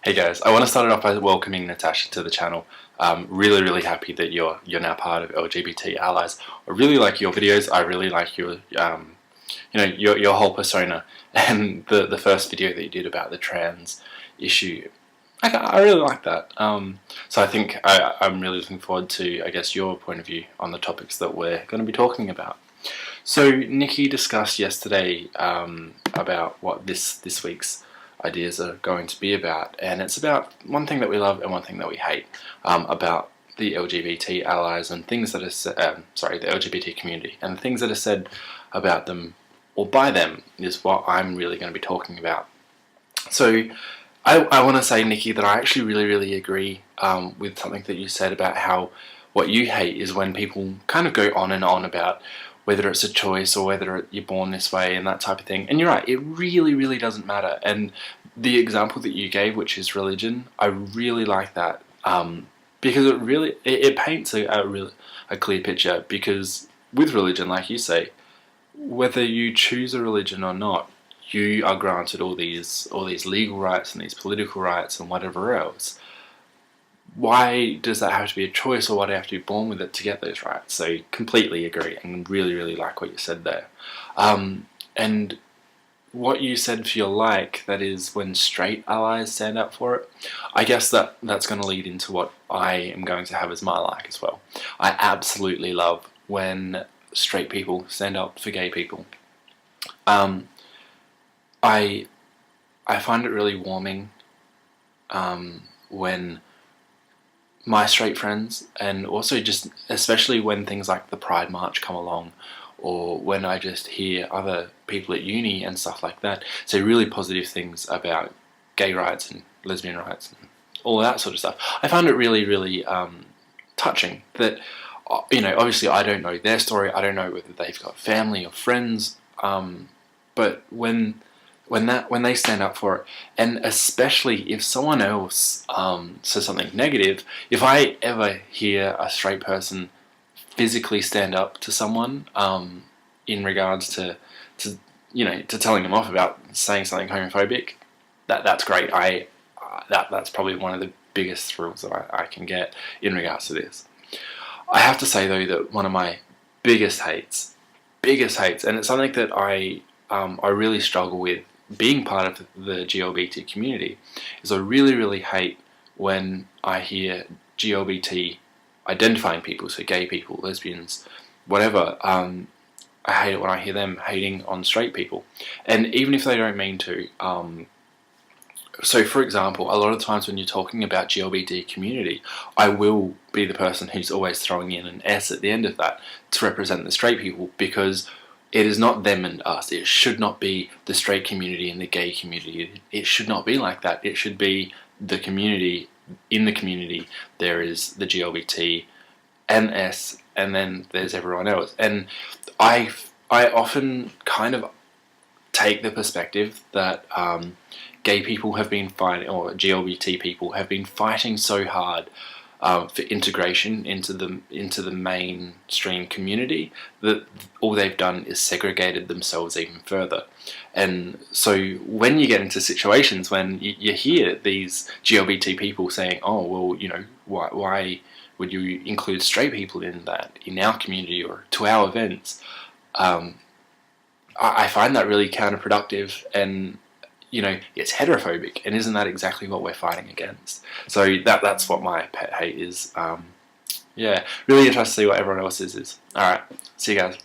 Hey guys, I want to start it off by welcoming Natasha to the channel. Really happy that you're now part of LGBT Allies. I really like your videos. I really like your your whole persona, and the first video that you did about the trans issue. I really like that. So I think I'm really looking forward to, I guess, your point of view on the topics that we're going to be talking about. So Nikki discussed yesterday about what this week's ideas are going to be about, and it's about one thing that we love and one thing that we hate about the LGBT allies and things that are the LGBT community, and things that are said about them or by them is what I'm really going to be talking about. So I want to say, Nikki, that I actually really agree with something that you said about how what you hate is when people kind of go on and on about whether it's a choice or whether you're born this way and that type of thing. And you're right, it really doesn't matter. And the example that you gave, which is religion, I really like that because it paints a clear picture. Because with religion, like you say, whether you choose a religion or not, you are granted all these legal rights and these political rights and whatever else. Why does that have to be a choice, or why do you have to be born with it to get those rights? So completely agree, and really like what you said there. And what you said for your like, that is when straight allies stand up for it, I guess that's going to lead into what I am going to have as my like as well. I absolutely love when straight people stand up for gay people. I find it really warming when my straight friends, and also just especially when things like the Pride March come along, or when I just hear other people at uni and stuff like that say really positive things about gay rights and lesbian rights and all that sort of stuff. I find it really touching that, obviously I don't know their story, I don't know whether they've got family or friends, but when they stand up for it, and especially if someone else says something negative, if I ever hear a straight person physically stand up to someone in regards to telling them off about saying something homophobic, that's great. That's probably one of the biggest thrills that I can get in regards to this. I have to say though that one of my biggest hates, and it's something that I really struggle with being part of the GLBT community, is I really hate when I hear GLBT identifying people, so gay people, lesbians, whatever. I hate it when I hear them hating on straight people, and even if they don't mean to. So for example, a lot of times when you're talking about GLBT community, I will be the person who's always throwing in an S at the end of that to represent the straight people, because it is not them and us. It should not be the straight community and the gay community. It should not be like that. It should be the community. In the community, there is the GLBT and S, and then there's everyone else. And I often kind of take the perspective that gay people have been fighting, or GLBT people have been fighting so hard for integration into the mainstream community, that all they've done is segregated themselves even further. And so when you get into situations when you hear these GLBT people saying, oh well, why would you include straight people in our community or to our events, I find that really counterproductive, and it's heterophobic, and isn't that exactly what we're fighting against? So that's what my pet hate is. Yeah, really interested to see what everyone else's is. Alright, see you guys.